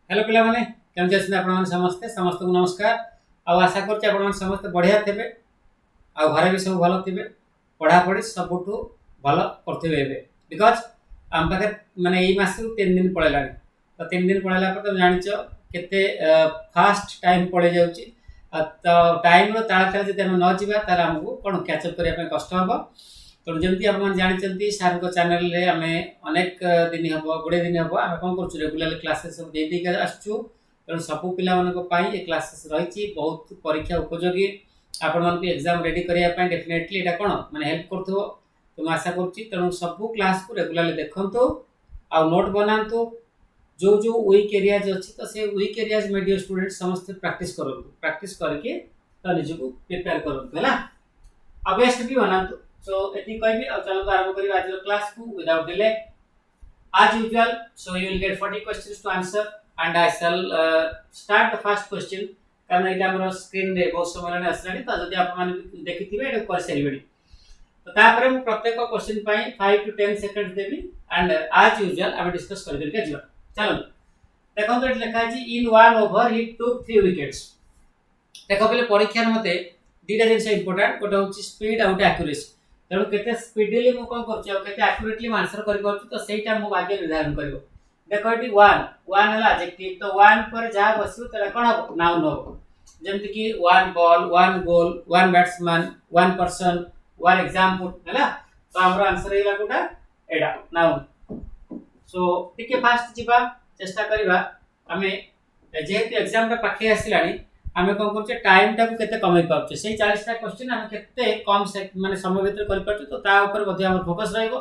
Hello पिला माने केमति अछन आपण माने समस्त समस्त को नमस्कार। आ आशा करछि आपण माने समस्त बढ़िया थेबे आ घरे भी सब भलो थिबे। पढ़ा पढ़ी सबुठु भलो करथिबे एबे बिकॉज़ हम पाखे माने एई मासरु 3 दिन पळेलानी। तो 3 दिन पळेला पर तुम जानिचो केते फास्ट टाइम पळे जाउची। तो टाइम रो ताळा ताळा जदि हम न जिबा तार हमकु कोन कैच अप करिया पे कष्ट हबो। तो जमती आपण माने जानिचंती सार को चैनल रे हमें अनेक दिन हबो गुडे दिन हबो हम कोन करछु रेगुलरली क्लासेस सब दे दे के आछछु। तेणु सबु पिला मानको पाई ए क्लासेस रहिछि बहुत परीक्षा उपयोगी। आपण मानको एग्जाम रेडी करिया पे डेफिनेटली एटा कोन माने हेल्प करथो। तो मैं आशा करछि तेणु सबु क्लास को रेगुलरली देखंतु आ नोट बनांतु। जो जो वीक एरियाज अछि तो से वीक एरियाज में डियर स्टूडेंट समस्त प्रैक्टिस करंतु। प्रैक्टिस करके तो निजको प्रिपेयर करंतु हला। अब बेस्ट भी बनांतु। सो एति कहबी अब चलो आरंभ करिबा आज क्लास को without delay. As usual, so you will get 40 questions to answer and I shall start the first question. कारण एटा हमर स्क्रीन रे बहुत समय ने असलानी तो जदि आप माने देखिथिबे एटा कर सेलिबेडी। तो तापरे हम प्रत्येक क्वेश्चन पई 5 to 10 second Devi and as usual हम डिस्कस कर के जिवा। चलो देखो तो लिखा है in one over he took 3 wickets. देखो पहले परीक्षा मते दीटा जिंस इंपोर्टेंट कोटा होची स्पीड आउट एक्यूरेसी। तेणु केते स्पीडली मु कोन करछि आ केते एक्यूरेटली आंसर करि पाछु तो सेटा मु भाग्य निर्धारण करबो। देखो एटी 1 हला एडजेक्टिव तो 1 पर जा बसु तला कोन हो नाउन हो। जेमति कि 1 बॉल 1 गोल 1 बैट्समैन 1 पर्सन 1 एग्जाम पुट हला। तो हमर आंसर हेला कोटा एडा नाउन। सो टिके फास्ट जिबा चेष्टा करिबा हमें जेहेतु एग्जाम टा पाखे आसिलानी आमे कोन करछे टाइम टा को केते कमै पाउछे सेही 40 टा क्वेश्चन हम केते कम से माने समय भीतर कर पाछु। तो ता ऊपर मध्ये हमर फोकस रहइबो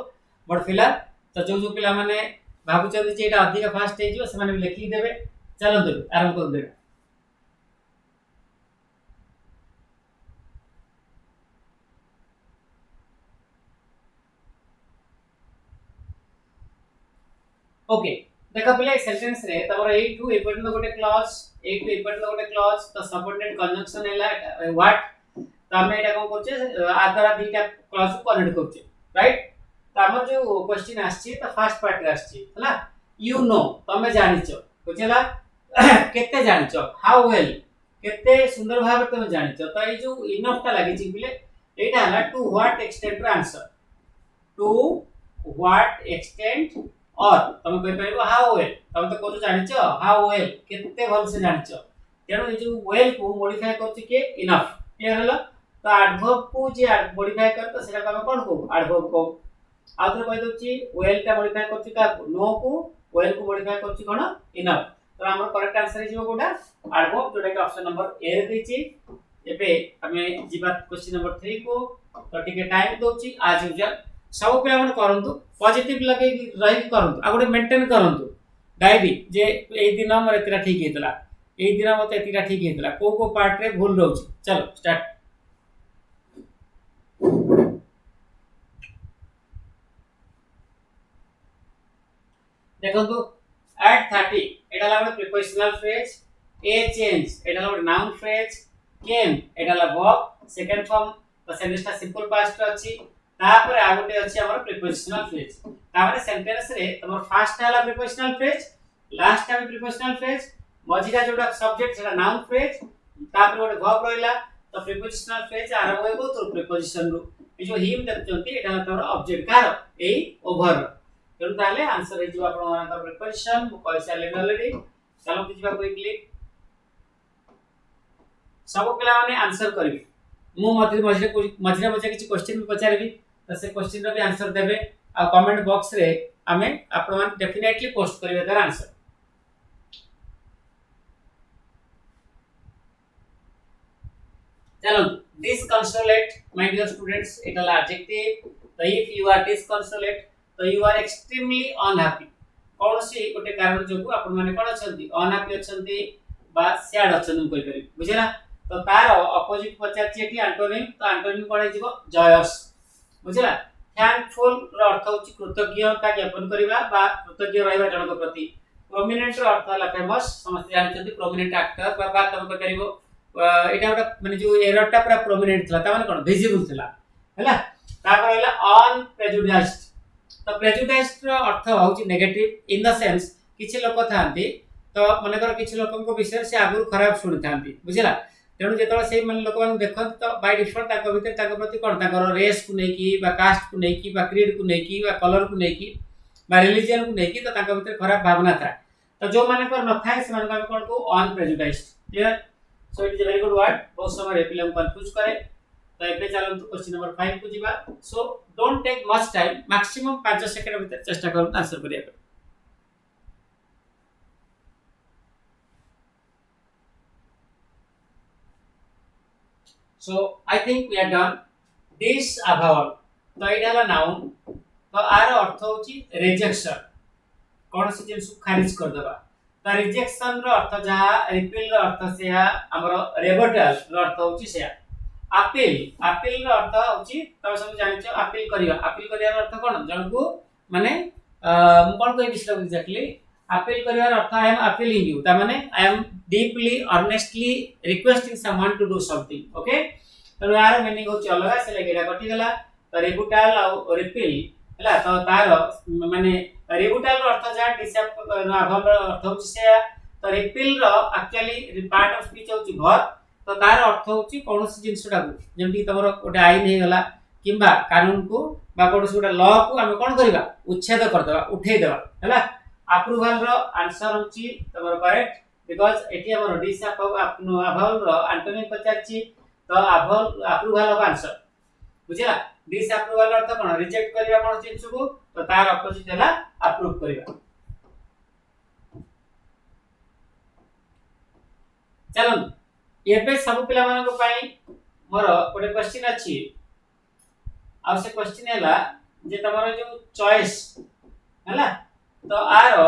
बट फिलहाल तो जो पिला माने भाबु चंदी जे एटा अधिक फास्ट हे जिवो से माने लिखि देबे। चलंतु आरंभ कर देबे। ओके देखा पहले सेंटेंस रे तमरो ए टू इम्पोर्टेंट गोटे क्लॉज ए टू इम्पोर्टेंट गोटे क्लॉज तो सबऑर्डिनेट कंजंक्शन हैला व्हाट। तो हम एटा कोन करछे आ द्वारा दीटा क्लॉज को कनेक्ट करछे राइट। तो हमर जो क्वेश्चन आछि तो फर्स्ट पार्ट रे आछि हला यू नो तमे जानिचो बुझला केते जानिचो हाउ वेल केते सुंदर भाव तमे जानिचो। तो ए जो इनफ ता लागि छि बिले एटा हला टू व्हाट एक्सटेंट रो आंसर टू व्हाट एक्सटेंट और तुम कहि परबो हाउ वेल तुम तो कोन जानिचो हाउ वेल केते भल से जानिचो। तेणु ए जो वेल को मॉडिफाई करछि के इनफ क्लियर हला। तो एडवर्ब को जे मॉडिफाई करतो सेटा हम कोन को एडवर्ब को आउथरे कहि दोछि वेल ता मॉडिफाई करछि का नो को वेल को मॉडिफाई करछि कोन इनफ। तो हमर करेक्ट आंसर हे जिवो कोटा एडवर्ब जोटा के ऑप्शन नंबर ए रे दैछि। एबे हमें जिबा क्वेश्चन नंबर 3 को तो टिके टाइम दोछि आज यूजुअल सब पिला मन करंतु पॉजिटिव लगे रही करंतु आ गोटे मेंटेन करंतु डायरी जे ए दिन हमर एतिरा ठीक हेतला ए दिन मते एतिरा ठीक हेतला को पार्ट रे भूल रहउछि। चलो स्टार्ट। देखंतु एट 30 एटा ला प्रीपोजिशनल फ्रेज ए चेंज एटा ला नाउन फ्रेज केम एटा ला वर्ब सेकंड फॉर्म तो सेंटेंस सिंपल पास्ट अछि। तापर आ गोटे अछि हमर प्रीपोजिशनल फ्रेज तापर सेंटेंस रे तमर फर्स्ट हला prepositional phrase last time prepositional phrase मझिरा जोटा सब्जेक्ट सेटा नाउन फ्रेज तापर गोटे वर्ब रहिला। तो प्रीपोजिशनल फ्रेज आरंभ होइबो तो प्रीपोजिशन रो ए जो हिम देखचंती एटा तमर ऑब्जेक्ट कार ए ओवर। तेणु ताले आंसर हे जिवा आपण मानकर प्रीपोजिशन मु कहि साले ऑलरेडी। चलो जिवा क्विकली सब पिला माने आंसर करिवे मु मझिरे किछि क्वेश्चन भी पचारबी तो से क्वेश्चन रो भी आंसर देबे आ कमेंट बॉक्स रे हमें आपण मान डेफिनेटली पोस्ट करिवे तार आंसर। चलो disconsolate my dear students it is adjective। तो if you are disconsolate तो you are extremely unhappy कौन सी गोटे कारण जोगु आपण माने कोन अछंती अनहैप्पी अछंती बा सैड अछंती कहि करी बुझिला। तो तार अपोजिट पचारछि एठी एंटोनिम तो एंटोनिम कोन जिवो जयस बुझिला। थैंकफुल रो अर्थ होछि कृतज्ञता ज्ञापन करिबा बा कृतज्ञ रहिबा जनक प्रति। प्रोमिनेंट रो अर्थ हला फेमस समस्त जानछंती प्रोमिनेंट एक्टर बा बात हम करिवो एटा गोटा माने जो एरर टा पूरा प्रोमिनेंट थला ता माने कोन विजिबल थला हैला। तापर हला अनप्रेजुडिस्ड तो प्रेजुडिस्ड रो अर्थ होछि नेगेटिव इन द सेंस किछि लोक थांती तो मनकर किसी लोक विषय से आगु खराब शुणी था बुझला तेणु जो से लोक मैंने देखते तो बाय डिफल्ट भर प्रति कौन रेस को लेकिन कास्ट को लेकिन क्रीड को लेकिन कलर को लेकिन रिलीजन को लेकिन तो भर खराब भावना था तो जो मान न था से कौन को unprejudiced clear so it is a very good word बहुत समय पिला कंफ्यूज करे तो एबे चलंतु क्वेश्चन नंबर 5 को जीवा so don't take much time maximum 5 second भीतर चेष्टा करू आंसर करिया so I think we are done this अभावल तो एटा नाउन तो आर अर्थ होची रिजेक्शन कौन से जिनस खारिज कर देबा तो रिजेक्शन रो अर्थ जहा रिपील रो अर्थ से हमरो रेबटल रो अर्थ होची से अपील अपील रो अर्थ होची त सब जानिछो अपील करिया रो अर्थ कोन जन को माने कोन कोइ विषय एक्जेक्टली अपील करिया रो अर्थ आई एम अपीलिंग यू त माने I am deeply honestly requesting someone to do something okay तो यार मीनिंग होची अलग से लगेला कटि गला तो रेबुटाल और रिपील हला तो तार माने रेबुटाल रो अर्थ जा डिसेप अभाव रो अर्थ होची से तो रिपील रो एक्चुअली पार्ट ऑफ स्पीच होची घर तो तार अर्थ होची कोनोसी जिंसटा को जेमति तमरो ओटे आईन हे गला किबा कानून को बा कोनोसी ओटे लॉ को हम कोन करबा उच्छेद कर देबा उठे देबा हला अप्रूवल रो आंसर होची तमरो करेक्ट बिकॉज़ एटी हमरो अभाव रो एंटोनिम पचाची तो अप्रूवल ऑफ आंसर बुझला डिसअप्रूवल अर्थ कोन रिजेक्ट करबा कोन जिंस को तो तार अपोजिट हला अप्रूव करबा चलो एबे सब पिला मानक पई मोर ओटे क्वेश्चन अछि आ से क्वेश्चन हैला जे तमरो जो चॉइस हैला तो आर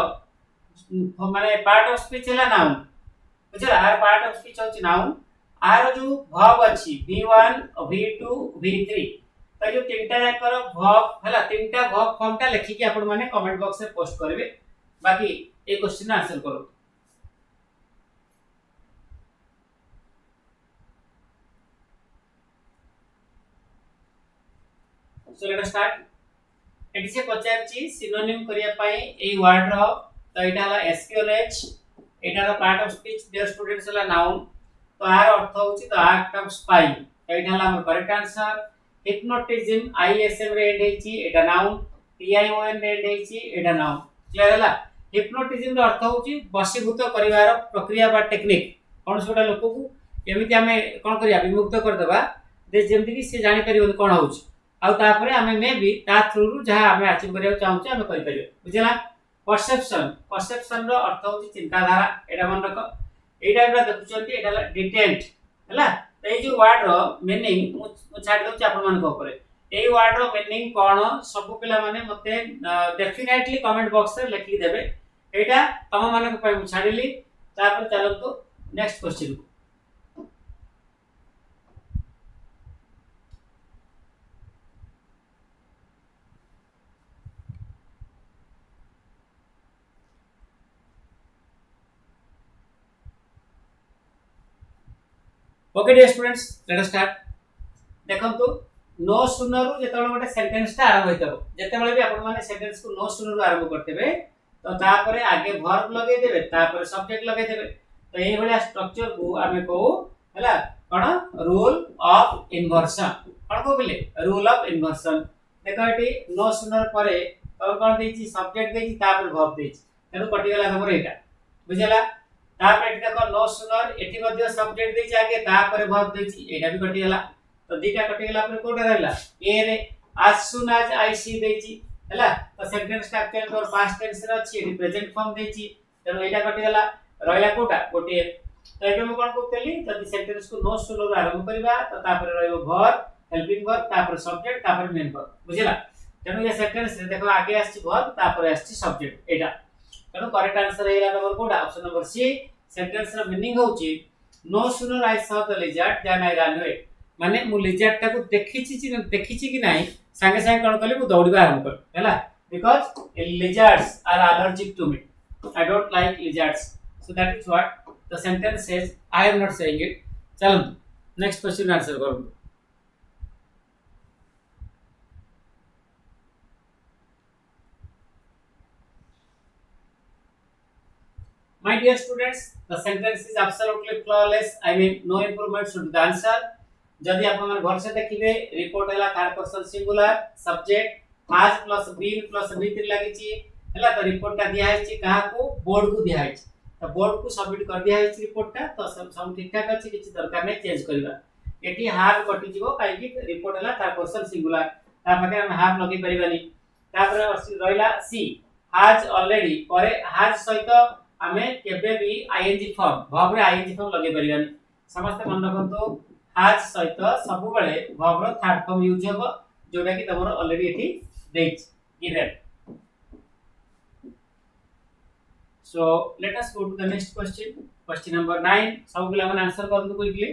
माने पार्ट ऑफ स्पीच हैला नाउन बुझला आर पार्ट ऑफ स्पीच होची नाउन आर जो वर्ब अछि v1 v2 v3 तो जो तीनटा जाकर वर्ब हैला तीनटा वर्ब फॉर्मटा लिखि के आपण माने कमेंट बॉक्स में पोस्ट करबे बाकी ए क्वेश्चन आंसर करो सो लेट अस स्टार्ट एटी से पचार छी सिनोनिम करिया पई ए वर्ड रो तो एटा हला एसक्यूएलएच एटा रो part of speech dear students हला नाउन तो आर अर्थ होची द एक्ट ऑफ स्पाइंग तो एटा हला हमर करेक्ट आंसर हिप्नोटिज्म आईएसएम रे एंड हेची एटा नाउन टीआईओएन रे एंड हेची एटा नाउन क्लियर हला हिप्नोटिज्म रो अर्थ होची वशीभूत करिवार प्रक्रिया बा टेक्निक कोन सोटा लोक को एमिति हमें कोन करिया विमुक्त कर देबा जे जेमति कि से जानि परिबो कोन होची आ तापरे हमें मे भी ता थ्रू रु जहा हमें अचीव करिया चाहू छी हमें करि परिबो बुझला परसेप्शन रो अर्थ होची चिंताधारा एटा मन रख एटा एटा देखुचंती एटा डिटेंट हला तो ये जो वर्ड रो मीनिंग मु छाड़ दउ छी आपन मन को ऊपर ए वर्ड रो मीनिंग कोन सब पिला माने मते डेफिनेटली कमेंट बॉक्स रे लिखि देबे एटा तम मन को पय मु छाड़िली तापर चलंतु next question okay dear students let us start देखंतु नो सुनर रु जेतबेले गोटे सेंटेंस ता आरंभ होइतबो जेतबेले भी आपण माने सेंटेंस को नो सुनर रु आरंभ करतेबे तो तापरे आगे वर्ब लगे देबे तापरे सब्जेक्ट लगे देबे तो एही भलिया स्ट्रक्चर को आमे को हला कोन रूल ऑफ इन्वर्सन कोन को बोले रूल ऑफ इन्वर्सन देखो एटी नो सुनर परे तो कोन देछि सब्जेक्ट देछि तापरे वर्ब देछि तेनु कटि गेला हमर एटा बुझला तापर एटी देखो नो सुनर एटी मध्ये सब्जेक्ट देछि आगे तापर वर्ब देछि एटा भी कटि गेला तो दीटा कटि गेला पर कोटा रहला ए रे as soon as I see देछि हला तो सेंटेंस स्ट्रक्चर और पास्ट टेंस रे अछि एटी प्रेजेंट फॉर्म देछि तेनु एटा कटि गेला रहला कोटा गोटे तो एबे हम कोन करतेली जदि सेंटेंस को नो सुनर आरंभ करबा तो तापर रहइबो वर्ब हेल्पिंग वर्ब तापर सब्जेक्ट तापर मेन वर्ब बुझिला तेनु ये सेंटेंस रे देखो आगे आछि वर्ब तापर आछि सब्जेक्ट एटा तेनु करेक्ट आंसर हेला नंबर कोटा ऑप्शन नंबर सी सेंटेंस रो मीनिंग होची no sooner I saw the lizard then I ran away माने मु लिजर्ड टा को देखिछि कि नाही संगे संगे कोन कले मु दौड़ीबा आरंभ कर हैला because lizards are allergic to me I don't like lizards so that is what the sentence says I am not saying it चलो नेक्स्ट क्वेश्चन आंसर करू My dear students, the sentence is absolutely flawless. I mean, no improvement should be the answer. जदि आप मन घर से देखिबे report हला third person singular subject has plus been plus v3 लागि छि हला तो रिपोर्ट ता दिया है छि कहा को बोर्ड को दिया है छि तो बोर्ड को सबमिट कर दिया है छि रिपोर्ट ता तो सब ठीक ठाक अछि किछि दरकार नै चेंज करबा एटी हाफ कटि जिवो काई कि रिपोर्ट हला थर्ड पर्सन सिंगुलर ता माने हम हाफ लगे परिबानी तापर रहिला सी has already परे has सहित आमे केबे भी आईएनजी फॉर्म वर्ब रे आईएनजी फॉर्म लगे परिबानी समस्त मन रखंतो has सहित सब बेले वर्ब रो थर्ड फॉर्म यूज होबो जोडा कि तमरो ऑलरेडी एठी देइछ given so let us go to the next question question number 9 सब बेले मन आंसर करन क्विकली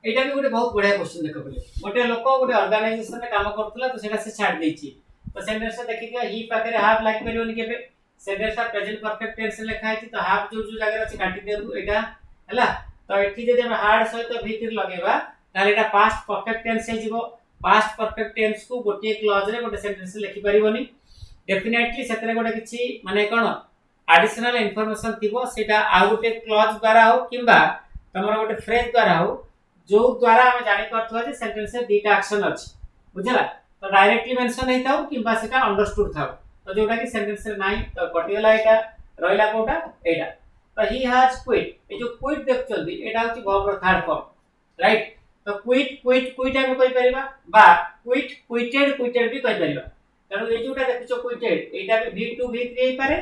एटा भी गोटे बहुत बढ़िया क्वेश्चन देखो बोले गोटे लोक गोटे ऑर्गेनाइजेशन में काम करथला तो सेटा से छाड़ देछि तो सेंटेंस से देखि के ही पाखरे हाफ लाग परियोनी केबे सेंटेंस का प्रेजेंट परफेक्ट टेंस लेखा है तो हाफ जो जो जगह अछि काटी देउ एटा हला तो एठी जदि हम हार्ड सहित भीतर लगेबा ताले एटा पास्ट परफेक्ट टेंस हे जिवो पास्ट परफेक्ट टेंस को गोटे क्लॉज रे गोटे सेंटेंस लिखि परिबोनी डेफिनेटली सेतरे गोटे किछि माने कोन एडिशनल इंफॉर्मेशन थिबो सेटा आ गोटे क्लॉज द्वारा हो किबा तमरा गोटे फ्रेज द्वारा हो जो द्वारा हम जानि परथवा जे सेंटेंस रे दीटा एक्शन अछि बुझला तो डायरेक्टली मेंशन हेताउ किबा सेटा अंडरस्टूड थाउ तो जोटा कि सेंटेंस रे नाही तो कटियला एटा रहिला कोटा एटा तो ही हैज क्विट ए जो क्विट देखचंदी एटा होची वर्ब रो थर्ड फॉर्म राइट तो क्विट हम कहि परिबा बा क्विट क्विटेड भी कहि परिबा तनो ए जोटा देखचो क्विटेड एटा भी v2 v3 हे पारे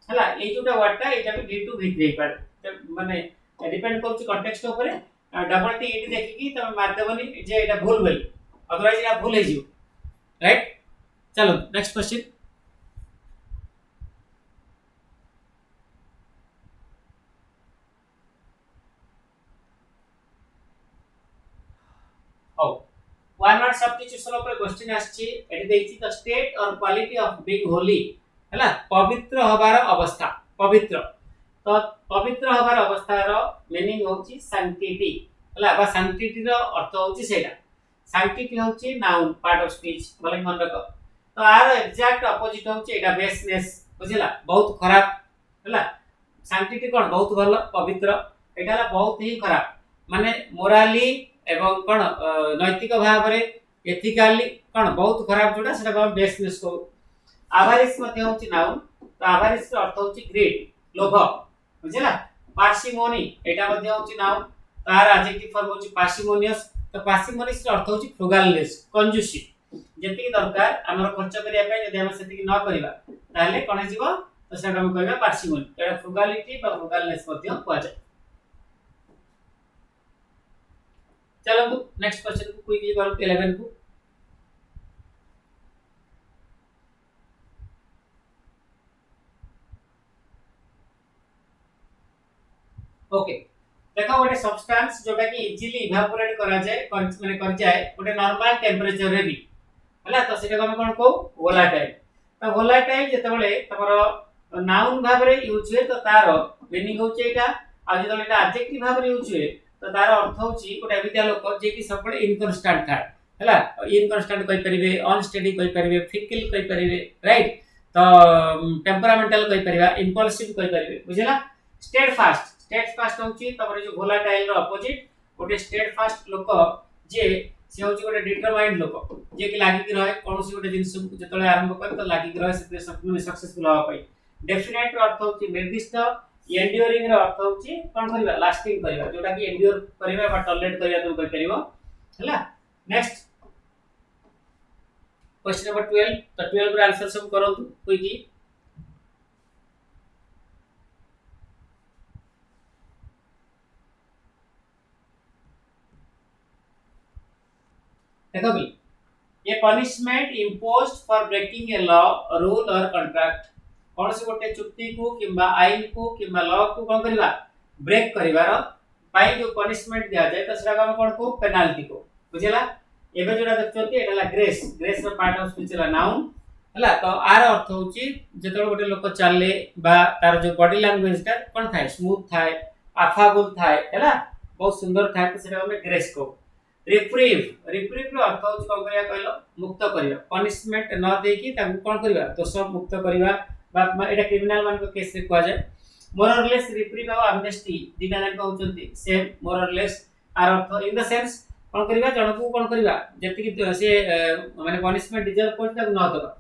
हला ए जोटा वर्डटा एटा भी v2 v3 हे पारे माने डिपेंड करछ कॉन्टेक्स्ट ऊपर डबल टी एटी देखि की तमे मार देबनी जे एटा भूल गई अदरवाइज एटा भूल हे जियो राइट चलो नेक्स्ट क्वेश्चन ओ वन वर्ड सब्स्टिट्यूशन ऊपर क्वेश्चन आछि एटी देछि द स्टेट और क्वालिटी ऑफ बीइंग होली हला पवित्र हबार अवस्था पवित्र तो पवित्र हबार अवस्था रो मीनिंग होछि सैंक्टिटी हला बा सैंक्टिटी रो अर्थ होछि सेटा सैंक्टिटी होछि नाउन पार्ट ऑफ स्पीच बोले मन रखो तो आर एग्जैक्ट अपोजिट होछि एटा बेसनेस बुझिला बहुत खराब हला सैंक्टिटी कोन बहुत भलो पवित्र एटा बहुत ही खराब माने मोराली एवं कोन नैतिक भाव रे एथिकली कोन बहुत खराब जोटा सेटा कोन बेसनेस को आवारिस मध्ये होछि नाउन तो आवारिस रो अर्थ होछि ग्रीड लोभ बुझिला पार्सिमोनी एटा मध्ये होछि नाउन तार एडजेक्टिव फॉर्म होछि पार्सिमोनियस तो पार्सिमोनियस रो अर्थ होछि फ्रुगालनेस कंजूसी जेति दरकार हमर खर्च करिया पय जदि हम सेति न करिबा ताले कोन जिवो तो सेटा हम कहबा पार्सिमोनी एटा फ्रुगालिटी बा फ्रुगालनेस मध्ये कोआ जाय चलो नेक्स्ट क्वेश्चन को क्विकली करू 11 को ओके देखो गोटे सब्सटेंस जोटा कि इजीली इवापोरेट करा जाय माने कर जाय गोटे नॉर्मल टेंपरेचर रे भी हला तो सेटा हम कोन को वोलाटाइल तो वोलाटाइल जते बेले तमरो नाउन भाव रे यूज हे तो तार मीनिंग होचे एटा आ जते एटा एडजेक्टिव भाव रे यूज हे तो तार अर्थ होची गोटे एबिता लोक जे कि सब बेले इनकॉन्स्टेंट था हला इनकॉन्स्टेंट कहि परिबे अनस्टेडी कहि परिबे फिकल कहि परिबे राइट तो टेम्परामेंटल कहि परिबा इंपल्सिव कहि परिबे बुझिला स्टेडफास्ट होची तमरे जो वोलाटाइल रो अपोजिट गोटे स्टेडफास्ट लोक जे से होची गोटे डिटरमाइंड लोक जे कि लागि कि रहे कोनोसी गोटे जिंस जतले आरंभ कर तो लागि कि रहे से सक्सेसफुल होवा पई डेफिनेट रो अर्थ होची निर्दिष्ट एंड्यूरिंग रो अर्थ होची कोन करबा लास्टिंग करबा जोटा कि एंड्यूर करबा बा टॉलरेट करबा तुम कर परिबो हला नेक्स्ट क्वेश्चन नंबर 12 तो 12 रो आंसर सब करंतु क्विकली देखो भी ये punishment imposed for breaking a law rule और कॉन्ट्रैक्ट कौन से गोटे चुक्ति को किंबा आईन को किंबा लॉ को कोन करबा ब्रेक करबार पाई जो पनिशमेंट दिया जाय तो सेटा हम कोन को पेनाल्टी को बुझिला एबे जोडा देखछोती एटाला ग्रेस रो पार्ट ऑफ स्पीच ला नाउन हला तो आर अर्थ होची जेतलो गोटे लोक चाले बा तार जो बॉडी लैंग्वेज ता कोन थाय स्मूथ थाय अफाबुल थाय हला बहुत सुंदर थाय तो सेटा हम ग्रेस को रिप्रीव रिप्रीव रो अर्थ होची कोन करिया कहलो मुक्त करिया पनिशमेंट न दे की ताकू कोन करिया दोष मुक्त करिया बा एटा क्रिमिनल मान को केस रे कुआ जाय मोर और लेस रिप्रीव और एमनेस्टी दिना जान कहउचंती सेम मोर और लेस आर अर्थ इन द सेंस कोन करिया जण को कोन करिया जति की से माने पनिशमेंट डिजर्व करता ताकू न दबा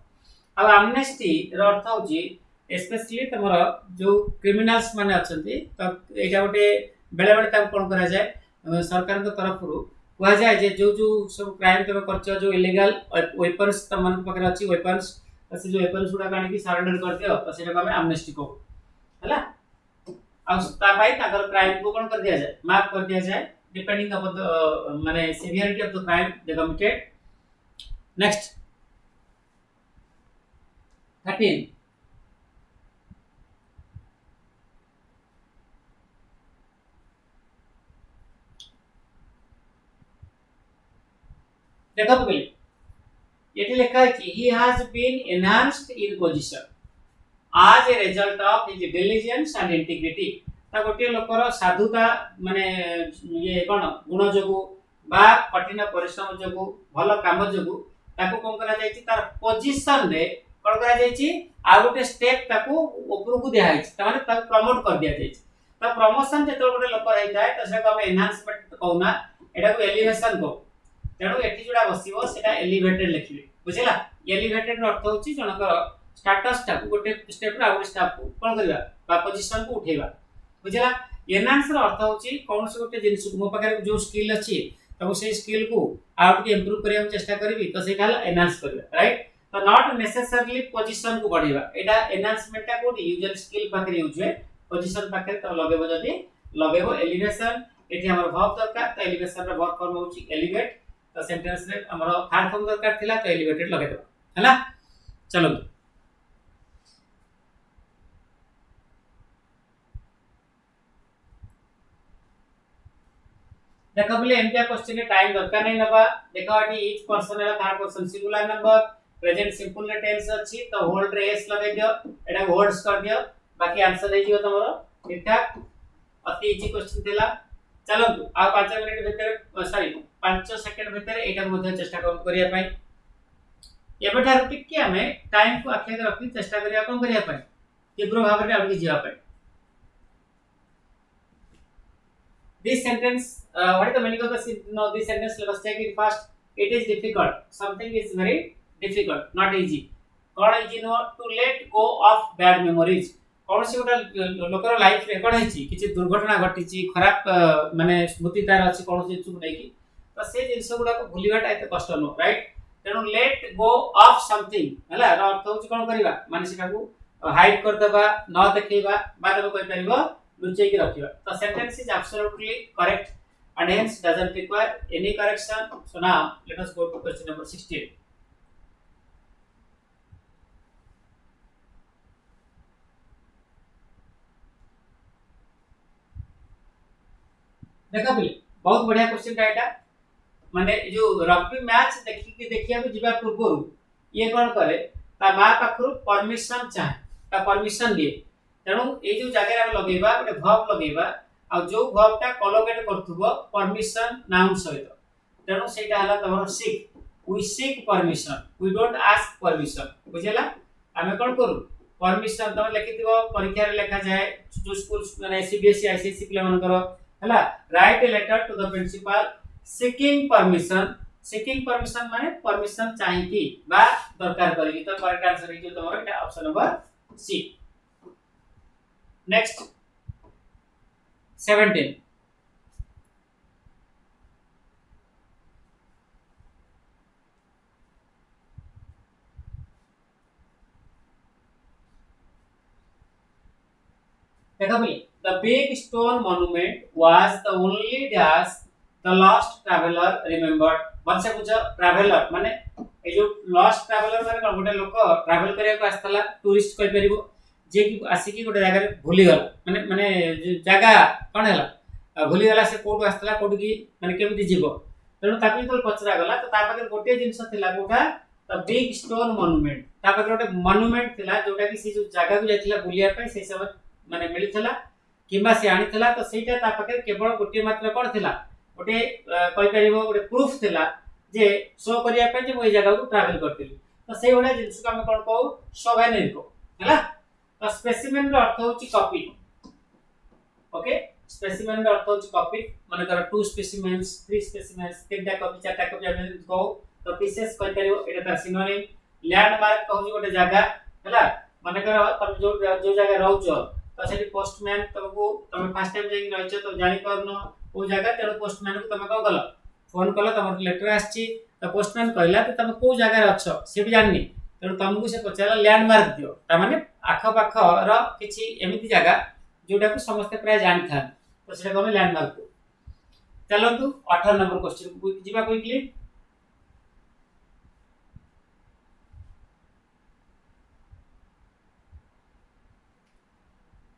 अब एमनेस्टी रो अर्थ होची स्पेशली तमरो जो क्रिमिनल्स माने अछंती त एटा गोटे बेले बेले ताकू कोन करा जाय सरकार के तरफ रु कुआ जाय जे जो जो सब क्राइम तब करछ जो इलीगल वेपन्स तमन पकरे अछि वेपन्स से जो वेपन्स गुडा काणी की सरेंडर कर दियो त सेटा हमें एमनेस्टी को हला आ ता भाई ताकर क्राइम को कोन कर दिया जाय माफ कर दिया जाय डिपेंडिंग अपॉन द माने severity of the crime they committed next 13 देखो तो भाई ये लिखा है कि he has been enhanced in position as a result of his diligence and integrity ता गोटे लोकर साधुता माने ये कोन गुण जोगु बा कठिन परिश्रम जोगु भलो काम जोगु ताको कोन करा जायछि तार पोजीशन रे कोन करा जायछि आ गोटे स्टेप ताको ऊपर को दिया जायछि त माने ताको प्रमोट कर दिया जायछि त प्रमोशन जेतो गोटे लोक रही जाय त से हम एनहांसमेंट कहउना एटा को एलिवेशन को तेणु एठी जोड़ा बसिबो सेटा एलिवेटेड लिखिबे बुझिला एलिवेटेड अर्थ होची जनकर स्टेटस टा गोटे स्टेप रा गोटे स्टेप को कोन करबा बा पोजीशन को उठेबा बुझिला एनहांस रो अर्थ होची कोन से गोटे जिंस मो पाखे जो स्किल अछि तब से स्किल को आउट के इंप्रूव करिया हम चेष्टा करबी तो सेटा एनहांस करबा राइट तो नॉट नेसेसरली पोजीशन को बढ़ेबा एटा एनहांसमेंट टा को यूजुअल स्किल पाखे यूज हुए पोजीशन पाखे तो लगेबो जदी लगेबो एलिवेशन एठी हमर वर्ब दरकार तो एलिवेशन रो वर्ब फॉर्म होची एलिवेट तो सेंटेंस रे हमरो थर्ड फॉर्म दरकार थिला तो एलिवेटेड लगे दबा हला चलो देखो बोले एंटिया क्वेश्चन के टाइम दरकार नहीं नबा देखो एटी ईच पर्सन है third person singular number present simple tense अछि तो होल्ड रे एस लगे दियो एटा होल्ड्स कर दियो बाकी आंसर दे जियो तमरो ठीक ठाक अति इजी क्वेश्चन थिला चलो आ 5 मिनिट भीतर सॉरी 5 सेकंड भीतर एटा मध्ये चेष्टा करिया पई एबठार टिके हमें टाइम को आखे रखि चेष्टा करिया कोन करिया पई तीव्र भाव रे आगे जिया पई this sentence what is the meaning of this sentence let us check it first it is difficult something is very difficult not easy कौन easy no to let go of bad memories कौन से गोटा लोकर life रे कोन हेची किछि दुर्घटना घटिछि खराब माने स्मृति तार अछि कौन से चुक नै की तो से जिंस गुडा को भूलिबाटा एते कष्ट नो राइट तेनु लेट गो ऑफ समथिंग हला अर्थ होछि कोन करिबा माने सेटा को हाइड कर देबा न देखैबा बाद में कोइ परिबो लुचै के रखिबा तो sentence is absolutely correct and hence doesn't require any correction so now let us go to question number 16 देखा बोले बहुत बढ़िया क्वेश्चन का एटा माने जो रग्बी मैच देखिया को जिबा पूर्व ये कोन करे ता मा पाखरु परमिशन चाहे ता परमिशन दिए तेणु ए जो जगह रे लगेबा गोटे वर्ब लगेबा आ जो वर्ब ता कोलोकेट करथुबो परमिशन नाउन सहित तेणु सेटा हला तमर seek we seek permission we don't ask permission बुझला हमें कोन करू परमिशन तम लिखिथिबो परीक्षा रे लिखा जाए जो स्कूल माने सीबीएसई आईसीएसई पिला मन करो हला write a letter to the principal seeking permission माने परमिशन चाहि की बा दरकार करी तो करेक्ट आंसर हे जो तमरो एटा ऑप्शन नंबर सी नेक्स्ट 17 देखा भाई the big stone monument was the only dash the lost traveler remembered one से पूछो ट्रैवलर माने ए जो लॉस्ट ट्रैवलर माने कोन गोटे लोक ट्रैवल करिया को आस्तला टूरिस्ट कहि परिबो जे कि आसी कि गोटे जगह रे भूली गला माने माने जगह कोन हला भूली गला से कोड आस्तला कोड की माने केमिति जीवो तेनु ताकि तो पचरा गला तो ता पाखे गोटे जिंस थिला कोठा द बिग स्टोन मॉन्यूमेंट ता पाखे गोटे मॉन्यूमेंट थिला जोटा कि से जो जगह को जाइथिला बुलिया पे से सब माने मिलिथिला किबा से आनिथिला तो सेटा ता पाखे केवल गोटे मात्र कोन थिला गोटे कहि परिबो गोटे प्रूफ थिला जे शो करिया पे जे ओई जगह को ट्रैवल करथिली तो सेही वाला जिंस को हम कोन कहू सोवेनिर को हला तो स्पेसिमेन रो अर्थ होची कॉपी ओके स्पेसिमेन रो अर्थ होची कॉपी माने कर 2 स्पेसिमेन्स 3 स्पेसिमेन्स 3टा कॉपी 4टा कॉपी हम कहू तो पीसेस कहि परिबो एटा तार सिनोनिम लैंडमार्क कहू गोटे जगह हला माने कर तुम जो जगह रहउ छ तो सेठी पोस्टमैन तुमको तुम फर्स्ट टाइम जाई रहछ तो जानि परनो ओ जगह तेरो पोस्टमैन को तुम को गलो फोन कलो तुम लेटर आछि तो पोस्टमैन कहला कि तुम को जगह रे अछ से भी जाननी तेणु तुमको से पचारा लैंडमार्क दियो ता माने आख पाख रो किछि एमिति जगह जोटा को समस्त प्राय जानि था तो सेटा को लैंडमार्क को चलंतु 18 नंबर क्वेश्चन को जीवा क्विकली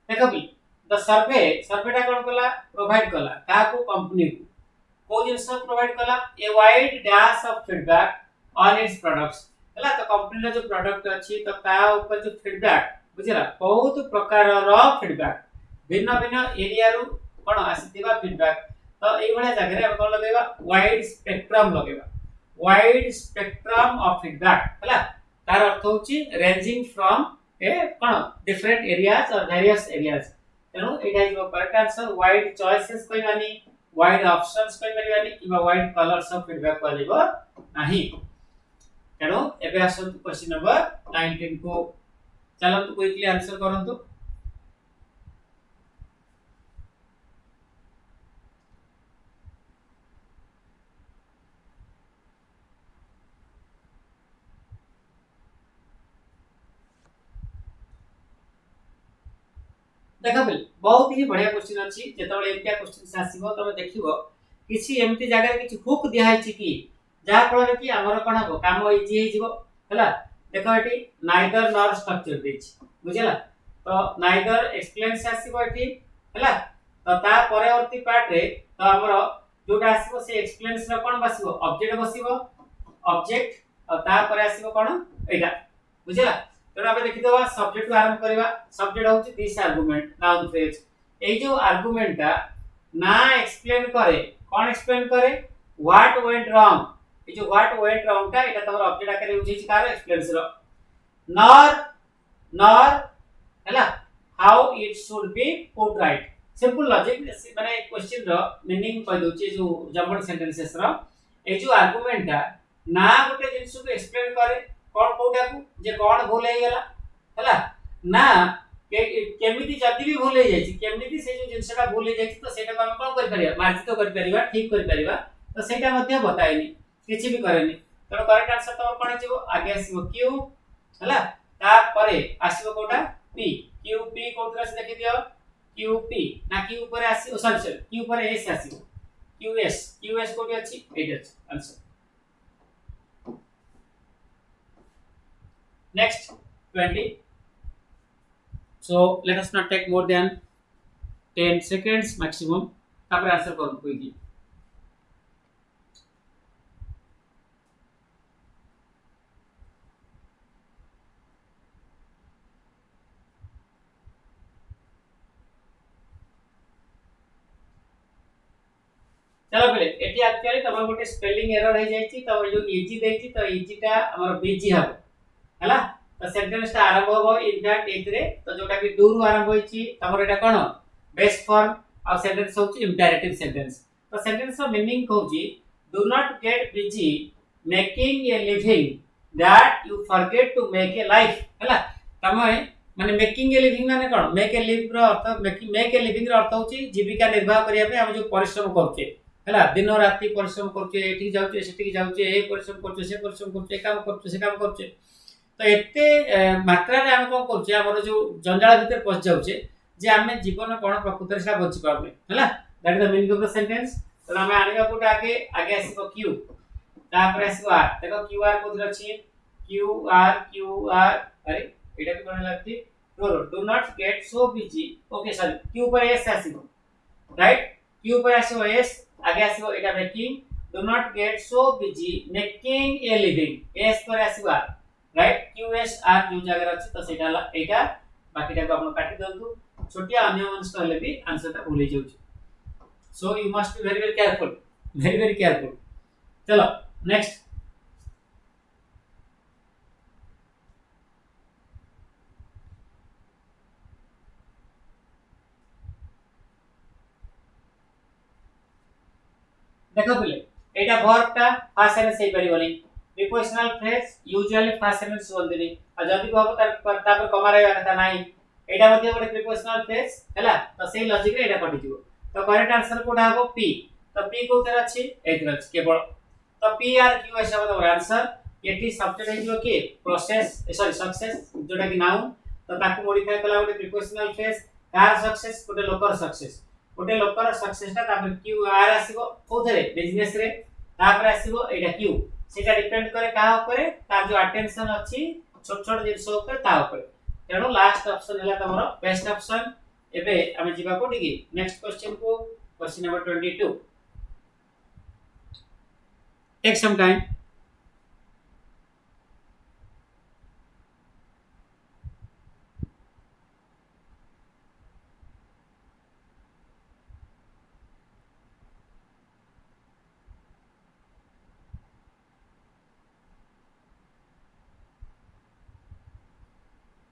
देखो भी द सर्वेटा कोन कला प्रोवाइड कला का को कंपनी को जिंस प्रोवाइड कला a wide dash of feedback on its products हला तो कंपनी रो जो प्रोडक्ट अछि तो ता ऊपर जो फीडबैक बुझिला बहुत प्रकार रो फीडबैक भिन्न भिन्न एरिया रु कोन आसीतिबा फीडबैक तो एई भले जगह रे हम कोन लगेबा वाइड स्पेक्ट्रम ऑफ फीडबैक हला तार अर्थ होची ranging from A cone different areas और वेरियस एरियाज तेनो एटा is correct answer wide choices कोइ मानी वाइड ऑप्शंस कोइ परिबानी किबा वाइड कलर्स ऑफ फीडबैक परिबो नाही तेनो एबे आसन क्वेश्चन नंबर 19 को चलंतु क्विकली आंसर करंतु देखा बिल बहुत ही बढ़िया क्वेश्चन अछि जेतबे एटा क्वेश्चन से आसीबो तबे देखिबो किछि एमती जगह किछि हुक दिया है कि जा फल कि हमर कोन हो काम इजी हे जिवो हला देखो एटी नाइदर नॉर स्ट्रक्चर देछि बुझला तो नाइदर एक्सप्लेन से आसीबो एटी हला तो ता परवर्ती पार्ट रे तो हमर जोटा आसीबो से एक्सप्लेन्स रे कोन बसिबो ऑब्जेक्ट बसिबो ऑब्जेक्ट और ता पर आसीबो कोन एटा बुझला तो अब देखि दवा सब्जेक्ट को आरंभ करबा सब्जेक्ट होची दिस आर्गुमेंट नाउन फ्रेज ए जो आर्गुमेंटा ना एक्सप्लेन करे कोन एक्सप्लेन करे व्हाट वेंट रॉन्ग ए जो व्हाट वेंट रॉन्ग ता एटा तमर ऑब्जेक्ट आकर यूज हिच कार एक्सप्लेन्स रो नॉर हला how it should be put right simple logic माने क्वेश्चन रो मीनिंग कहि दोची जो जम्बल सेंटेंसेस रो ए जो आर्गुमेंटा ना गोटे जिंस को एक्सप्लेन करे कोन कोटा को जे कोन भूल हे गेला हला ना केमिति जदी भी भूल हे जाय छी केमिति से जो जिंसटा भूल हे जाय छी तो सेटा हम कोन कर परिबा मार्जित कर परिबा ठीक कर परिबा तो सेटा मध्ये बताइनी किछि भी करेनी तो करेक्ट आंसर तो कोन जेबो आगे आसीबो क्यू हला ता परे आसीबो कोटा पी क्यू पी कोतरा से देखि दियो क्यू पी ना क्यू पर आसी सॉरी क्यू पर एस आसीबो क्यू एस कोटी अछि एट अछि answer next 20 so let us not take more than 10 seconds maximum तापर आंसर कर कोई चलो पहले एटी एक्चुअली तमर गोटे स्पेलिंग एरर हे जाई छी तो जो इजी देछि तो इजीटा हमर बीजी हबो हला तो सेंटेंस ता आरंभ हो इनफैक्ट एतरे तो जोटा कि डू रु आरंभ होई छी तमर एटा कोन बेस फॉर्म और सेंटेंस होची इंपेरेटिव सेंटेंस तो सेंटेंस रो मीनिंग कहूची do not get busy making a living that you forget to make a life हला तमे माने मेकिंग ए लिविंग माने कोन मेक ए लिव रो अर्थ मेक ए लिविंग रो अर्थ होची जीविका निर्वाह करिया पे हम जो परिश्रम करछे हला दिन राति परिश्रम करछे एठी जाउछे सेठी जाउछे ए परिश्रम करछे से परिश्रम करछे काम करछे से काम करछे तो एते मात्रा रे हम कोन करछे हमर जो जंजाल भीतर पस जाउछे जे हमें जीवन कोन प्रकृति रे बंची पाबे हला that is the meaning of the sentence तो हमें आनिबा कोटा आगे आसीबो क्यू तापर आसीबो आर देखो क्यू आर कोथि अछि क्यू आर अरे एटा भी कोन लागती do not get so busy okay sorry Q पर एस आसीबो राइट क्यू पर आसीबो एस आगे आसीबो एटा making do not get so busy making a living S पर आसीबो आर राइट क्यूएस आर जो जगह अछि तो सेटा एटा बाकीटा को आपण काटि दंतु छोटिया अन्य मनस कहले भी आंसर ता भूल जाउछ so you must be very careful very very careful. चलो नेक्स्ट। देखो पिले एटा वर्ब टा फास्ट सेंटेंस हे परिबोनी। Prepositional phrase usually first sentence होंदिनी आ जदी कहबो तापर कमा रहबा कथा नाही। एटा मध्ये गोटे प्रीपोजिशनल फ्रेज हैला तो सेही लॉजिक रे एटा कटि जिवो। तो करेक्ट आंसर कोडा हबो पी। तो पी कोथरे अछि एथरे अछि केवल। तो पी आर क्यू हिसाब तो आंसर एटी सब्जेक्ट हे जिवो के प्रोसेस सॉरी सक्सेस जोटा कि नाउन। तो ताकू मॉडिफाई कला गोटे प्रीपोजिशनल फ्रेज कार सक्सेस गोटे लोकर सक्सेस। गोटे लोकर सक्सेस ता तापर क्यू आर आसीबो कोथरे बिजनेस रे तापर आसीबो एटा क्यू सेटा डिपेंड करे का ऊपर तार जो अटेंशन अछि छोट छोट जिंस ऊपर ता ऊपर। तेणु लास्ट ऑप्शन हैला तमरो बेस्ट ऑप्शन। एबे हम जिबा कोठी की नेक्स्ट क्वेश्चन को question number 22। Take some time.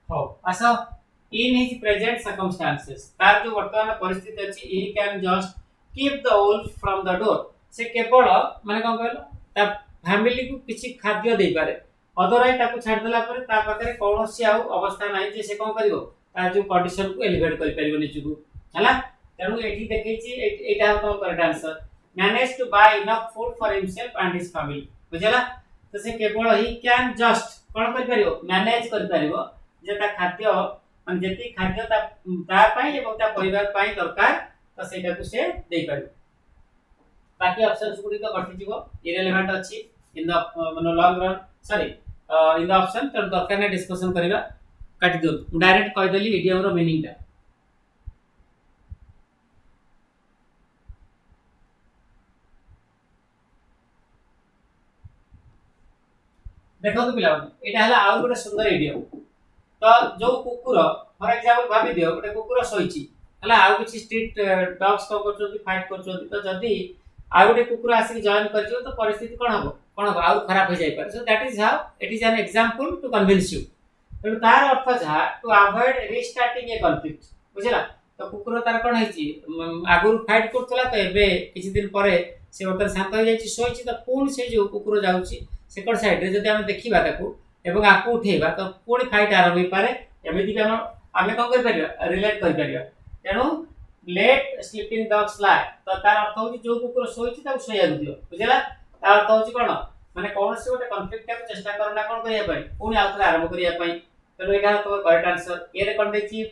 हो आसा इन हिज प्रेजेंट सर्कमस्टेंसेस तार जो वर्तमान परिस्थिति अछि he can just keep the wolf from the door. से केवल माने कोन कहलो ता फैमिली को किछि खाद्य देई पारे अदरवाइज ताको छाड़ देला पर ता पाखरे कोनोसी आउ अवस्था नाही जे से कोन करिवो ता जो कंडीशन को एलिवेट करि परिबो निचुको हला। तेनु एठी देखैछि एटा तो correct answer manage to buy enough food for himself and his family बुझला। तो से केवल ही कैन जस्ट कोन करि परिबो मैनेज करि परिबो जेता खाद्य मान जेति खाद्य ता पई एवं ता परिवार पई दरकार तो सेटा को से देई पारिबो। बाकी ऑप्शंस गुडी तो कटि जीवो इरेलेवेंट अछि इन द मानो long run sorry in the option तो दरकार ने डिस्कशन करिबा काटि दियो डायरेक्ट कहि देली इडियम रो मीनिंग ता। देखो तो पिला एटा हला आउ गोटे सुंदर इडियम। तो जो कुकुर फॉर एग्जांपल भाबी दियो गोटे कुकुर सोइची हला आउ किछि स्ट्रीट डॉग्स को करछोती फाइट करछोती तो जदी आ गोटे कुकुर आसी जॉइन करछो तो परिस्थिति कोन हबो आउ खराब हो जाय पर। So that is how it is an example to convince you. तो तार अर्थ जा to avoid restarting a conflict बुझला। तो कुकुर तार कोन हैची आगुर फाइट करथला तो एबे किछि दिन परे से वर्तन शांत हो जायछि सोइछि तो पूर्ण से जो कुकुर जाउछि सेकंड साइड रे जदी हम देखिबा ताकू एवं आकू उठेबा तो पूर्ण फाइट आरंभ होई पारे। एमिति कि हम कोन कर परिबा रिलेट कर परिबा। तेनु लेट स्लीपिंग डॉग्स लाई तो तार अर्थ होची जो कुकुर सोइछि ताकू सोया दियो बुझला। तार अर्थ होची कोन माने कोन से गोटे कॉन्फ्लिक्ट के चेष्टा करना कोन करिया पई पूर्ण आउथरे आरंभ करिया पई। तेनु एटा तो करेक्ट आंसर ए रे कोन देछि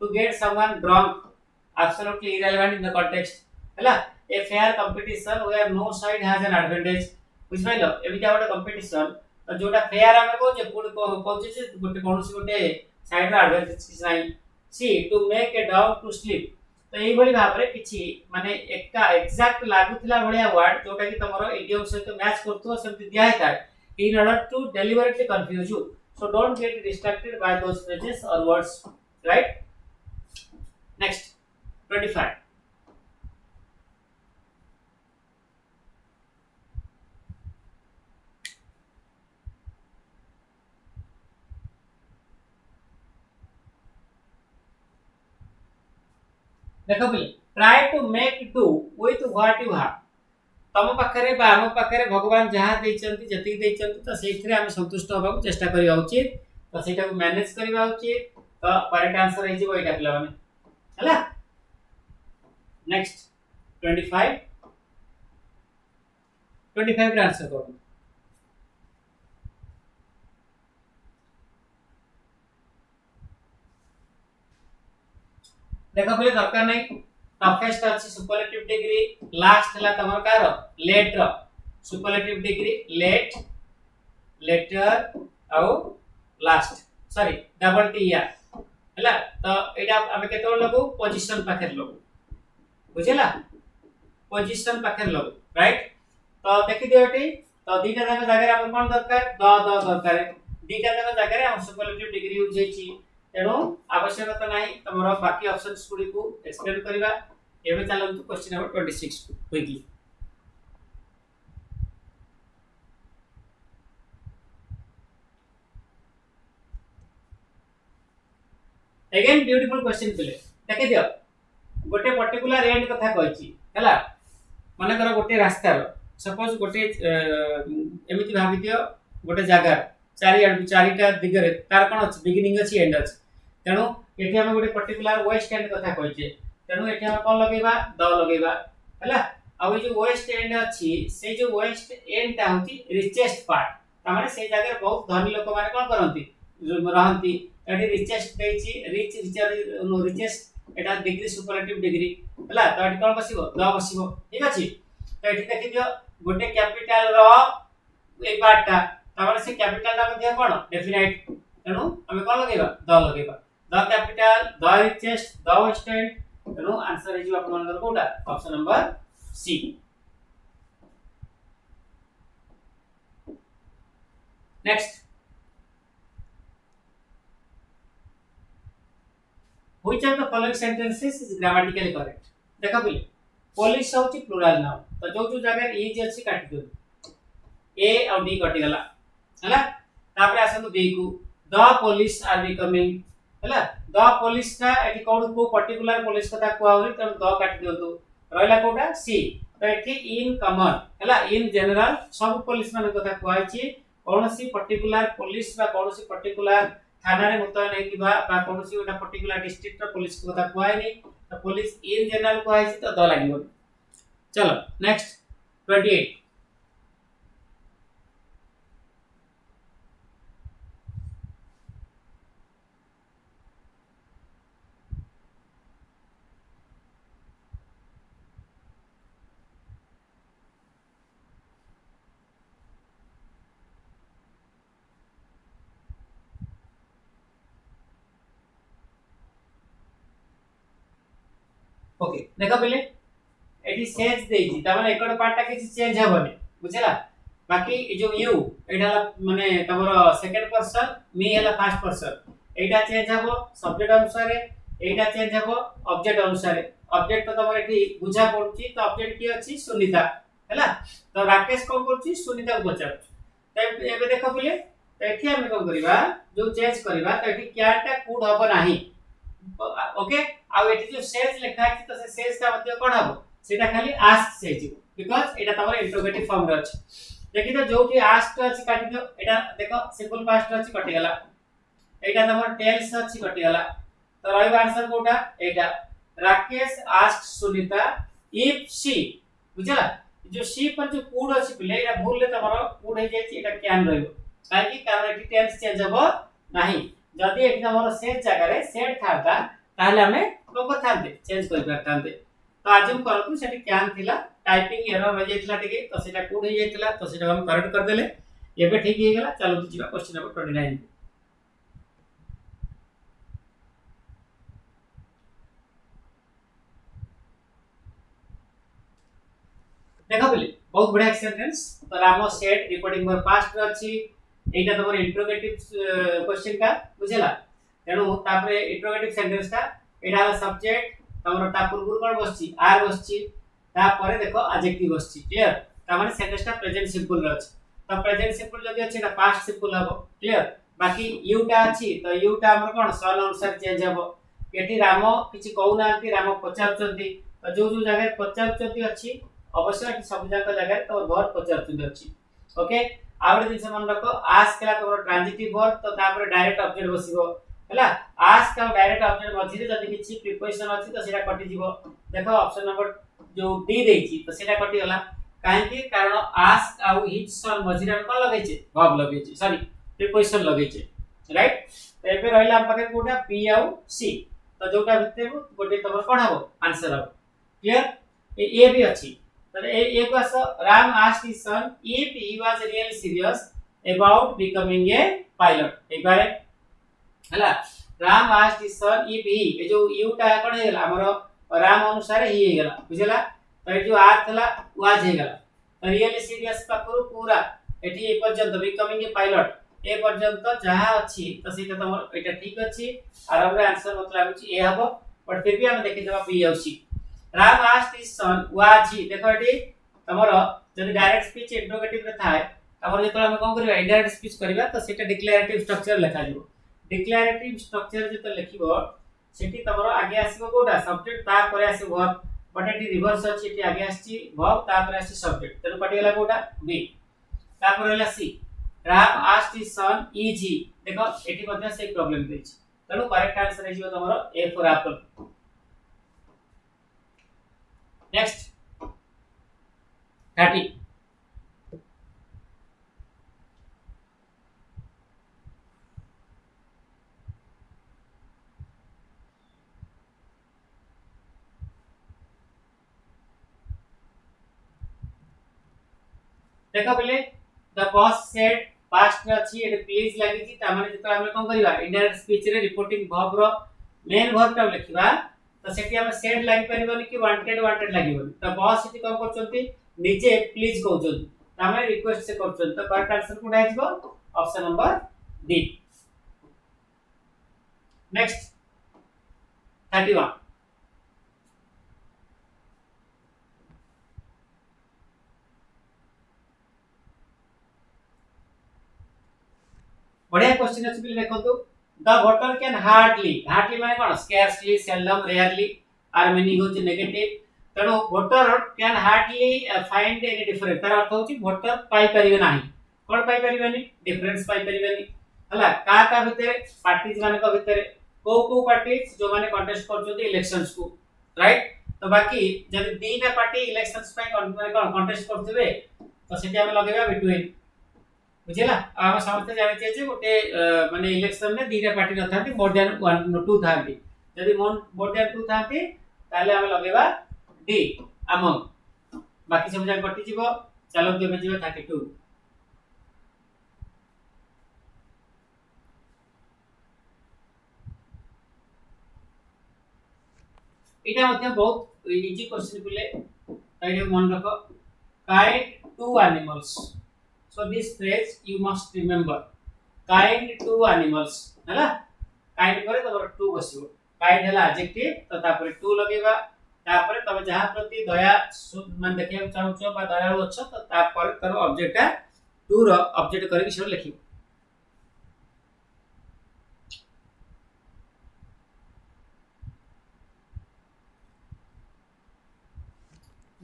to get someone drunk absolutely irrelevant in the context हैला। A fair competition where no side has an advantage बुझ पाइलो। एबिटा गोटे कंपटीशन तो जोटा फेयर आमे को जे पूर्ण कहउछि जे गोटे कोनसी गोटे साइड रा एडवांटेज किछ नाही। C to make a dog to sleep तो एई भली भाबरे किछि माने एकटा एग्जैक्ट लागुथिला भलिया वर्ड जोटा कि तमरो इडियम सहित मैच करथो सेमति दिया है in order to deliberately confuse you. So don't get distracted by those phrases और वर्ड्स राइट। नेक्स्ट 25। देखो भाई try to make do with what you have. तम पाखरे बा हम पाखरे भगवान जहा दैचंती जति दैचंती तो सेइथरे हम संतुष्ट होबा को चेष्टा करिया उचित। तो सेटा को मैनेज करिवा उचित। तो करेक्ट आंसर हे जिवो एटा पिला माने हला। नेक्स्ट 25 रे आंसर करो। देखो पहले दरकार नहीं टफेस्ट अछि सुपरलेटिव डिग्री लास्ट हला तमर कार लेट रो सुपरलेटिव डिग्री लेट लेटर आउ लास्ट सॉरी डबल टी या हला। तो एटा हम केतो लगो पोजीशन पाखर लगो बुझला पोजीशन पाखर लगो राइट। तो देखि दियो एटी तो दीटा जगह रे हम कोन दरकार द दरकार दीटा जगह रे हम सुपरलेटिव डिग्री यूज हेची। तेणु आवश्यकता नहीं तमरो बाकी ऑप्शंस गुडी को एक्सप्लेन करबा। एबे चलंतु क्वेश्चन नंबर 26 को क्विकली। अगेन ब्यूटीफुल क्वेश्चन पिले देखि दियो गोटे पर्टिकुलर एंड कथा कहछि हला माने कर गोटे रास्ता सपोज गोटे एमिति भाबि दियो गोटे जगह चारिटा दिगरे तार कोन अछि बिगिनिंग अछि एंड अछि तेनु एठी हम गोटे पर्टिकुलर वेस्ट एंड कथा कहछि तेनु एठी हम कोन लगेबा द लगेबा हला आ जो वेस्ट एंड अछि से जो वेस्ट एंड ता होती रिचेस्ट पार्ट ता माने से जगह बहुत धनी लोक माने कोन करंती रहंती एठी रिचेस्ट देछि रिचेस्ट एटा डिग्री सुपरलेटिव डिग्री हला तो एठी कोन बसिबो द बसिबो ठीक अछि तो एठी देखि दियो गोटे कैपिटल रो ए पार्टटा तापर से कैपिटल ता मध्ये कोन डेफिनाइट तेनु हमें कोन लगेबा the capital the richest the west and तेनु आंसर इज आपन मनकर कोटा option number C next which of the following sentences is grammatically correct देखा पहिले पुलिस होची प्लुरल नाउन तो जो जगह इज अछि काटी दो ए और डी कटि गला हला तापर आसनु बी को द पुलिस आर बिकमिंग हला द पुलिस का एटी कोड को पर्टिकुलर पुलिस कथा को आउरी त द काटी दियंतु रहला कोटा सी तो एठी इन कॉमन हला इन जनरल सब पुलिस मान कथा को आइछि कोनोसी पर्टिकुलर पुलिस बा कोनोसी पर्टिकुलर थाना रे मुतयन हेकिबा बा कोनोसी ओटा पर्टिकुलर डिस्ट्रिक्ट रो पुलिस को कथा को आइ नै तो पुलिस इन जनरल को आइछि तो द लागिबो चलो नेक्स्ट 28 ओके देखा पहिले एटी सेज देइछि त माने एकड पार्ट ता किछि चेंज हेबनी बुझला बाकी ए जो यू एटा माने तमरो सेकंड पर्सन मी हला फर्स्ट पर्सन एटा चेंज हेबो सब्जेक्ट अनुसार एटा चेंज हेबो ऑब्जेक्ट अनुसार ऑब्जेक्ट तो तमरो एटी बुझा पड़छि तो ऑब्जेक्ट की अछि सुनीता हला तो राकेश कोन करछि सुनीता को बचाउ त एबे देखा पहिले त एठी हम कोन करबा जो चेंज करबा त एठी क्याटा कुड हबो नाही ओके आ एठी जो सेल्स लिखा है तो से सेल्स का मतलब कोन हबो सेटा खाली आस्क से जिवो बिकॉज़ एटा तमर इंटरोगेटिव फॉर्म रे अछि देखि तो जोठी आस्क अछि काटि दियो एटा देखो सिंपल पास्ट अछि कटि गला एटा तमर टेल्स अछि कटि गला तो रहबा answer Kota Etah Rakesh ask Sunita if she बुझला जो शी पर जो कूड अछि पिले एटा भूल ले तमर कूड हे जाय एटा कैन रहबो काहे कि कारण एटी टेल्स चेंज हबो नाही जदी एठी हमर सेट जगह रे सेट थाता ताले हमें प्रॉपर थाते चेंज कर परतांते तो आजुम करतु सेठी कैन थिला टाइपिंग एरर हो जायतिला टिके तो सेटा कोड हो जायतिला तो सेटा हम करेक्ट कर देले एबे ठीक हे गेला चलो जिबा क्वेश्चन नंबर 29 देखा बोले बहुत बढ़िया सेंटेंस तो रामो सेट रिपोर्टिंग फॉर पास्ट अछि एटा तमर इंटरोगेटिव क्वेश्चन का बुझला तेनु तापरे इंटरोगेटिव सेंटेंस का एटा सब्जेक्ट तमर ता पूर्व कोन बसछि आर बसछि ता परे देखो एडजेक्टिव बसछि क्लियर ता माने सेंटेंस ता प्रेजेंट सिंपल रछ तो प्रेजेंट सिंपल जदी अछि एटा पास्ट सिंपल हबो क्लियर बाकी यू टा अछि तो यू टा हमर कोन सन अनुसार चेंज हबो एठी राम किछि कहू नांती राम पचारचंती तो जो जो जगह पचारचंती अछि अवश्य एठी सब जगह जगह तो वर्ब पचारचंती अछि ओके आउर दिन से मन रखो आस्क केला तो ट्रांजिटिव वर्ब तो तापर डायरेक्ट ऑब्जेक्ट बसिबो हला आस्क का डायरेक्ट ऑब्जेक्ट मझिरे जदी किछि प्रीपोजिशन अछि तो सेटा कटि जिवो देखो ऑप्शन नंबर जो डी देछि तो सेटा कटि गला काहे कि कारण आस्क आउ हिज सन मझिरे कोन लगै छै वर्ब लगै छै सॉरी प्रीपोजिशन लगै छै राइट तो एबे रहला हम पाके कोटा बी आउ सी तो जोटा भितर गोटे तमर कोन हबो आंसर हबो क्लियर ए भी अछि तो ए question Ram asked his son if he was really serious about becoming a pilot एक बार हला Ram asked his son if he ए जो यू टा कोन हे गेला हमरो राम अनुसार ही हे गेला बुझला तो ए जो आर थला वाज हे गेला तो रियली सीरियस पाखरु पूरा एठी ए पर्यंत बिकमिंग ए पायलट ए पर्यंत जहा अछि तो सेटा तमर एटा ठीक अछि और हमर आंसर मतलब अछि ए हबो बट फिर भी हम देखि देबा बी आउ सी Ram asked his son was he देखो एठी तमरो जदी डायरेक्ट स्पीच इंटरोगेटिव रे थाए तमरो जेतला हम कोन करबा इनडायरेक्ट स्पीच करबा तो सेटा डिक्लेरेटिव स्ट्रक्चर लिखा जिवो डिक्लेरेटिव स्ट्रक्चर जेत लिखिबो सेठी तमरो आगे आसीबो कोटा सब्जेक्ट ता परे आसीबो वर्ब बट एटी रिवर्स अछि एटी आगे आछि वर्ब ता परे आछि सब्जेक्ट तेनु कटि गेला कोटा बी ता परे होला C Ram asked his son is he देखो एटी मध्ये से प्रॉब्लम देछि तेनु करेक्ट आंसर हे जिवो तमरो ए फॉर एप्पल नेक्स्ट 30 देखो बोले द बॉस सेड पास्ट रे अछि एटे प्लीज लागि छि ता माने जेतो हम कोन करिवा इनडायरेक्ट स्पीच रे रिपोर्टिंग वर्ब रो मेन वर्ब ता लिखिबा तो सेठी हम सेड लागि परिबोनी कि वांटेड वांटेड लागिबोनी तो बॉस सेठी कोन करचंती निजे प्लीज कहउचंती ता माने रिक्वेस्ट से करचंती तो करेक्ट आंसर कोन आइबो ऑप्शन नंबर डी नेक्स्ट 31 बढ़िया क्वेश्चन अछि बिल देखंतु the voter can hardly hardly माने कोन स्कैर्सली सेल्डम रेयरली आर मीनिंग होची नेगेटिव तनो voter can hardly find any difference तार अर्थ होची वोटर पाई परिबे नाही कोन पाई परिबेनी डिफरेंस पाई परिबेनी हला का भितरे पार्टीज माने को भितरे को पार्टीज जो माने कंटेस्ट करछोती इलेक्शंस को राइट तो बाकी जब दीटा पार्टी इलेक्शंस पाई कंटेस्ट करथिबे तो सेठी हम लगेबा बिटवीन बुझिला हम समझते जाने जे गोटे माने इलेक्शन में दीटा पार्टी न थाती मोर देन 1 2 थाती यदि मोर देन 2 थाती ताले हम लगेबा डी अमंग बाकी सब जाक कटि जीवो चलो केबे जीवो 32 एटा मध्ये बहुत इजी क्वेश्चन पिले ताइले मन रखो kind to animals so this phrase you must remember kind to animals हला kind करे तबर टू बसिबो kind हला adjective तो तापर टू लगेबा तापर तब जहां प्रति दया मन देखिया चाहू बा दयालु अछ तो तापर तर ऑब्जेक्ट टू रो ऑब्जेक्ट करे कि सब लिखिबो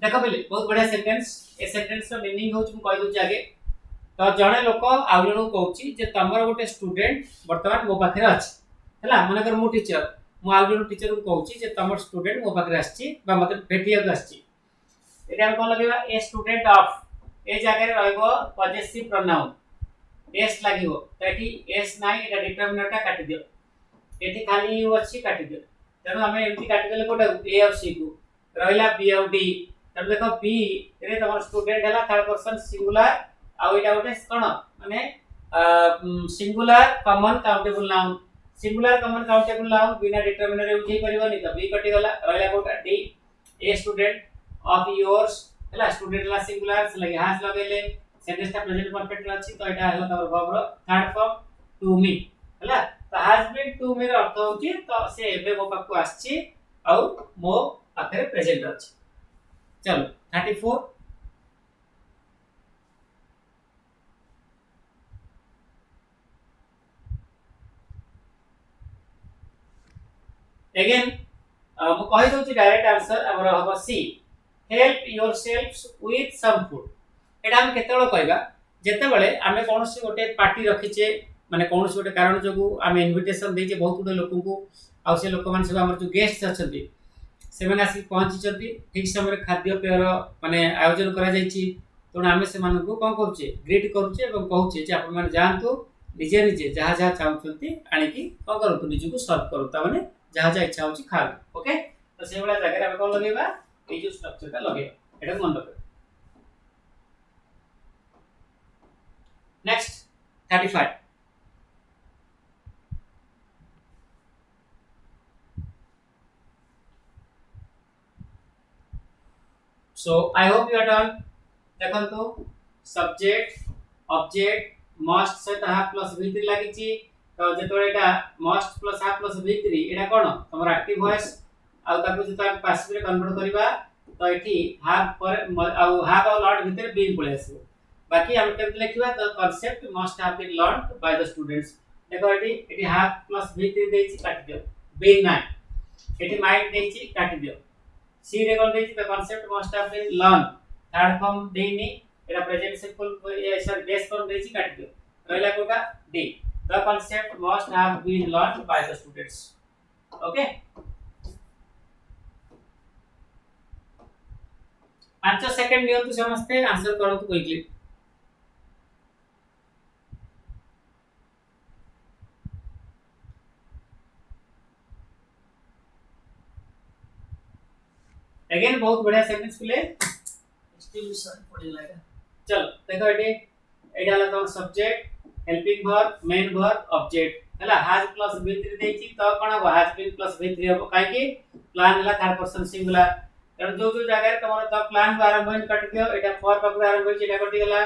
देखो बोले बहुत बढ़िया सेंटेंस ए सेंटेंस रो मीनिंग होच हम कहि दउ आगे तो जणे लोक आउ जणो कहउची जे तमर गोटे स्टूडेंट वर्तमान मो पाखरे अछि हला माने कर मु टीचर मु आउ जणो टीचर को कहउची जे तमर स्टूडेंट मो पाखरे आछि बा मते भेटिया को आछि एटा हम कोन लगेबा ए स्टूडेंट ऑफ ए जगह रे रहइबो पॉजिटिव प्रोनाउन एस लागिवो ताकि एस नाही एटा डिटरमिनर टा काटि दियो एठी खाली यू अछि काटि दियो तनो हमें एमती काटि देले कोटा ए और सी को रहइला बी और डी तब देखो बी रे तमर स्टूडेंट हला थर्ड पर्सन सिंगुलर आ एटा गोटे कोन माने singular common countable noun singular common countable noun बिना डिटरमिनर यूज ही परिबनी त बी कटि गला रहला कोटा डी ए स्टूडेंट ऑफ योर्स हला स्टूडेंट ला सिंगुलर से लगे हास लगेले सेंटेंस ता प्रेजेंट परफेक्ट अछि तो एटा हला तमर वर्ब रो थर्ड फॉर्म टू मी हला तो हैज बीन टू मी रो अर्थ होची तो से एबे मो पाखु आछि आ मो पाखरे प्रेजेंट अछि चलो 34 अगेन मु कहि दउची डायरेक्ट आंसर हमर हबो सी हेल्प योरसेल्फ्स विथ सम फूड एटा हम केतेबेले कहबा जेते बेले आमे कोनोसी गोटे पार्टी रखिचे माने कोनोसी गोटे कारण जगु आमे इनविटेशन देजे बहुत गुडे लोकन को आ से लोक मान सब हमर जो गेस्ट अछंती से माने आसी पहुंची छथि ठीक समय खाद्य पेयर माने आयोजन करा जाईची तो आमे से मान को कोन करूचे ग्रीट करूचे एवं कहूचे जे आपण माने जानतु निजे निजे जहा जहा चाहउछंती आनी की कोन करतु निजे को सर्व करू ता माने जहा जहा इच्छा होची खा ओके तो से वाला जगह रे हम कोन लगेबा ए जो स्ट्रक्चर का लगेबा एटा मन रख next 35 so I hope you are done देखंतु सब्जेक्ट ऑब्जेक्ट मस्ट सहित हाफ प्लस v3 लागिची तो जेतोळे एटा must plus half plus v3 एटा कोन हमर एक्टिव वॉइस आ ताकू जता पासिव रे कन्वर्ट करबा तो एठी हाफ पर आ हाफ और लॉट भीतर बीन पळे आसीबो बाकी हम केमते लिखिबा the concept must have been learned by the students देखो एठी हाफ प्लस v3 देछि काट दियो बीन 9 एटी माइट देछि काटि दियो सी रे कोन देछि the concept must have been learn third form देनी एटा प्रेजेंट सिंपल ये सर बेस फॉर्म देछि काटि दियो रहला कोटा D the concept must have been learn by the students okay 5 second नियंतु समस्ते आंसर करंतु क्विकली अगेन बहुत बढ़िया सेंटेंस पिले स्टिल सॉरी पड़ी लागा चलो देखो एटा हला तो subject helping verb main verb object हला हैज प्लस v3 देछि तो कोन हो हैज बीन प्लस v3 हो काहे कि प्लान हला थर्ड पर्सन सिंगुलर कारण जो जो जगह तमरा तो प्लान आरंभ होइन कट दियो एटा फॉर पाखु आरंभ होई एटा कटि गला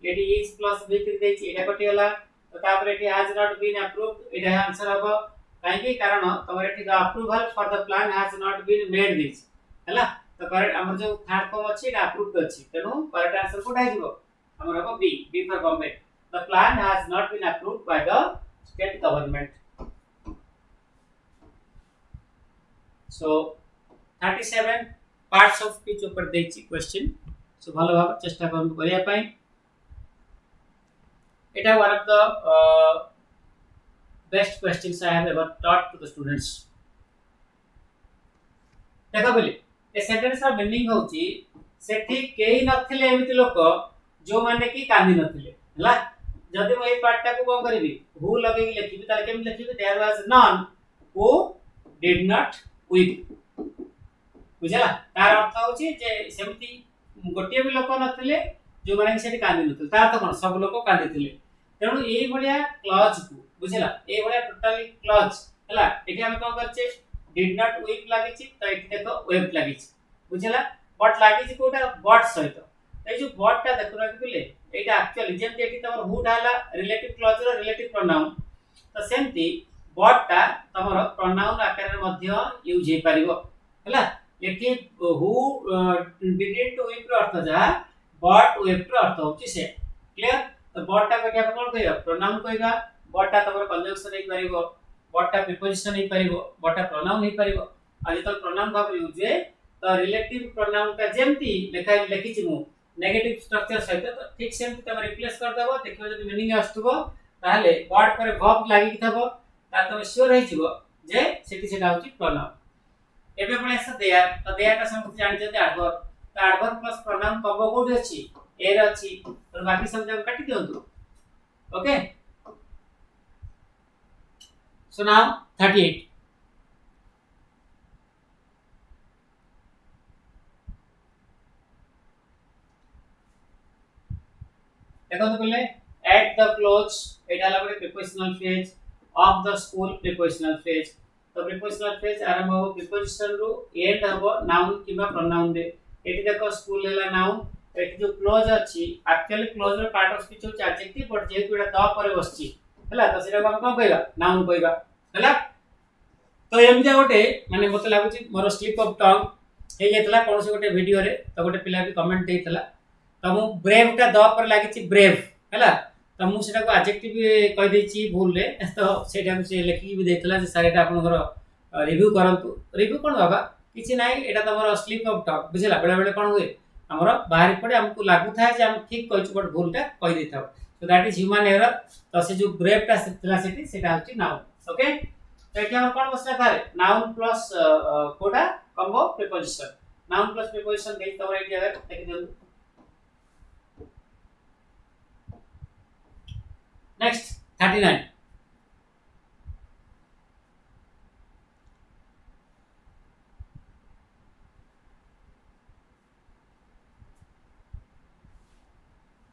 एटी इज प्लस v3 देछि एटा कटि गला तो तापर एटी हैज नॉट बीन अप्रूव्ड एटा आंसर हो काहे कि कारण तमरा एटी the approval for the plan has not been made this हला तो करेक्ट हमर जो थर्ड फॉर्म अछि एटा अप्रूव्ड अछि तेनु करेक्ट आंसर कोटा हिजो हमर हो B for government the plan has not been approved by the state government so 37 parts of speech ऊपर देछि क्वेश्चन सो भलो भाव चेष्टा करन करिया पई एटा one of the best questions I have ever taught to the students देखो बोली ए सेंटेंस रा मीनिंग होची सेठी केही नथिले एमिति लोक जो माने की कांदी नथिले हला जदि म ए पार्ट टा को कोन करबी हु लगे की लिखिबी ताले केम लिखिबी there was none who did not weep बुझला तार अर्थ होची जे सेमति गोटिए भी लोक नथिले जो माने सेठी कांदी नथिले तार अर्थ कोन सब लोक कांदी थिले तेनु ए भलिया क्लॉज को बुझला ए भलिया टोटली क्लॉज हला एठी हम कोन करचे did not weep लागिछि त एठी देखो wept लागिछि बुझला बट लागिछि कोटा बट सहित ए जो बट ता देखो रखि बिले एटा एक्चुअली जेम एठी तमर हु डाला रिलेटिव क्लॉज रो रिलेटिव प्रोनाउन त सेमति बट ता तमर प्रोनाउन आकार रे मध्य यूज हे परिबो हला एठी हु डिडंट weep रो अर्थ जा बट wept रो अर्थ होछि से क्लियर तो बट ता केठी हम कोन कहबा प्रोनाउन कहबा बट ता तमर कंजंक्शन हे परिबो बटा प्रीपोजिशन ही परिबो बटा प्रोनाउन ही परिबो आ जतल प्रोनाउन भाव यूज है तो रिलेटिव प्रोनाउन का जेमती लिखि छि मु नेगेटिव स्ट्रक्चर सहित तो ठीक सेमती तम रिप्लेस कर देबो देखिबो जदि मीनिंग आस्तबो ताहले वर्ड पर वर्ब लागि थबो ता तम श्योर होई जिवो जे सेठी सेटा होची प्रोनाउन एबे पळे से देया तो देया का समझ जानि जदि एडवर्ब तो एडवर्ब प्लस प्रोनाउन कबो कोड अछि एर अछि तो बाकी सब जगह काटि दियंतु ओके So now 38 देखो तो पहले at the close एटा लागले prepositional phrase of the school prepositional phrase तो prepositional phrase आरंभ हो preposition रो end हो noun किबा pronoun रे एटी देखो स्कूल हैला noun एटी जो क्लोज अछि एक्चुअली क्लोज रो पार्ट ऑफ स्पीच हो एडजेक्टिव बट जेतु एटा द पर बसछि हला तो सेटा हम कोन कहबा नाउन कहबा हला तो एमजा गोटे माने मते लागुची मोर स्लिप ऑफ टंग हे जेतला कोनसे गोटे वीडियो रे तो गोटे पिला भी कमेंट देइतला तो मु ब्रेव टा द पर लागिची ब्रेव हला तो मु सेटा को एडजेक्टिव कह देछि भूल रे तो सेटा हम से लिखि भी देइतला जे सारे एटा आपन घर रिव्यू करंतु रिव्यू कोन बाबा किछि नाही एटा तो मोर स्लिप ऑफ टंग बुझला बेले बेले कोन होय हमर बाहरी पड़े हमको लागु था जे हम ठीक कहछु बट भूल टा कह देथाव so that is human error तो से जो ब्रेव टा थिला सेटी सेटा होची नाउन ओके तो एठी हम कोन बसला थारे नाउन प्लस कोडा combo preposition noun plus preposition देइ तो एठी अगर देखि दियौ नेक्स्ट 39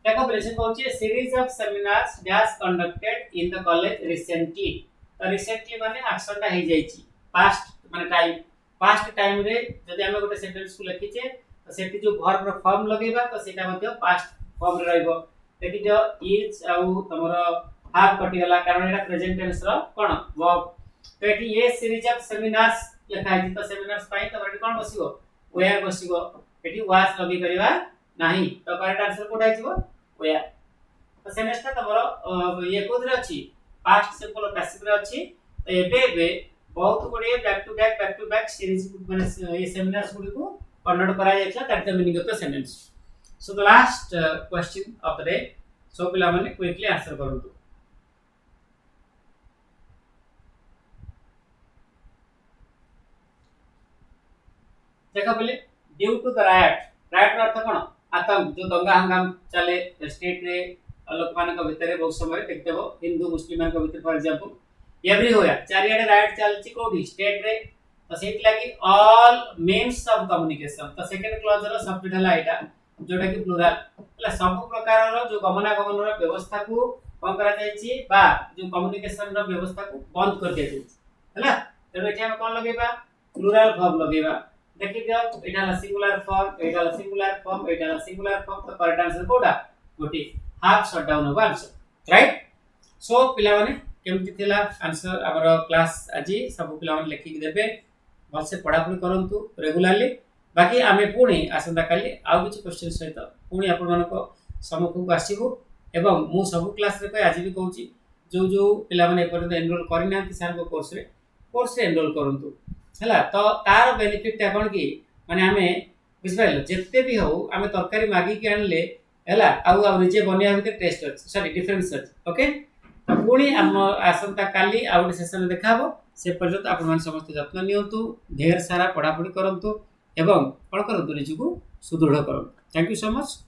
देखो प्रेजेंट पहुंचे series of seminars dash conducted in the college recently तो रिसेंटली माने एक्शन ता हे जाईची पास्ट माने टाइम रे जदि हम गोटे सेंटेंस को लिखिचे तो सेठी जो वर्ब रो फॉर्म लगेबा तो सेटा मध्ये पास्ट फॉर्म रे रहइबो देखि जो इज आउ तमरो हाफ कटि गला कारण एटा प्रेजेंट टेंस रो कोन वर्ब तो एठी ये सीरीज ऑफ सेमिनार्स लिखा है तो सेमिनार्स पाई तो एठी कोन बसिबो वेयर बसिबो एठी वाज लगे करबा नाही तो करेक्ट आंसर कोडा आइबो वेयर तो सेमेस्टर तमरो ये कोदरे अछि पास्ट सिंपल पैसिव रे अछि तो एबे बहुत गुड़े बैक टू बैक सीरीज माने ये सेमिनार्स गुडी को कंडक्ट करा जायछा that the meaning of the sentence so the last question of the day so पिला माने क्विकली आंसर करंतु देखा बोले ड्यू टू द राइट अर्थ कोन आतंक जो दंगा हंगाम चले स्टेट रे लोक मान को भितरे बहुत समय देखतेबो हिंदू मुस्लिम मान को भितर फॉर एग्जांपल एवरी होया चारियाडे राइट चलची कोठी स्टेट रे तो सेट लागी ऑल मीन्स ऑफ कम्युनिकेशन तो सेकंड क्लॉज रो सब्जेक्ट हला एटा जोटा कि प्लुरल हला सब प्रकार रो जो गमनागमन रो व्यवस्था को कोन करा जायछि बा जो कम्युनिकेशन रो व्यवस्था को बंद कर दिया जायछि हला तो एठी हम कोन लगेबा प्लुरल वर्ब लगेबा देखि दियो एटा ला सिंगुलर फॉर्म एटा ला सिंगुलर फॉर्म एटा ला सिंगुलर फॉर्म तो करेक्ट आंसर कोडा गोटी हाफ शट डाउन हो आंसर राइट सो पिला माने केमति थिला आंसर हमर क्लास आजी सब पिला माने लेखि देबे भलसे पढ़ा पढ़ी करंतु रेगुलरली बाकी आमे पुणी आसंता काली आउ किछ क्वेश्चन सहित पुणी आपण मानको सम्मुख को आसीबो एवं मु सब क्लास रे आज भी कहूची जो जो पिला माने पर्यंत एनरोल करि नांती सर को कोर्स रे एनरोल करंतु हला तो तार बेनिफिट ता कोन की माने आमे बुझबाइलो जत्ते भी हो आमे तरकारी मागी के आनले हला आउ निजे बनिया भीतर टेस्ट अछि सॉरी डिफरेंस अछि ओके तो पुणी हम आसंता काली आउ सेशन में देखाबो से पर्यंत आपण मान समस्त यत्न नियंतु ढेर सारा पढ़ा पढ़ी करंतु एवं कोन करंतु निजु को सुदृढ़ करंतु थैंक यू सो मच।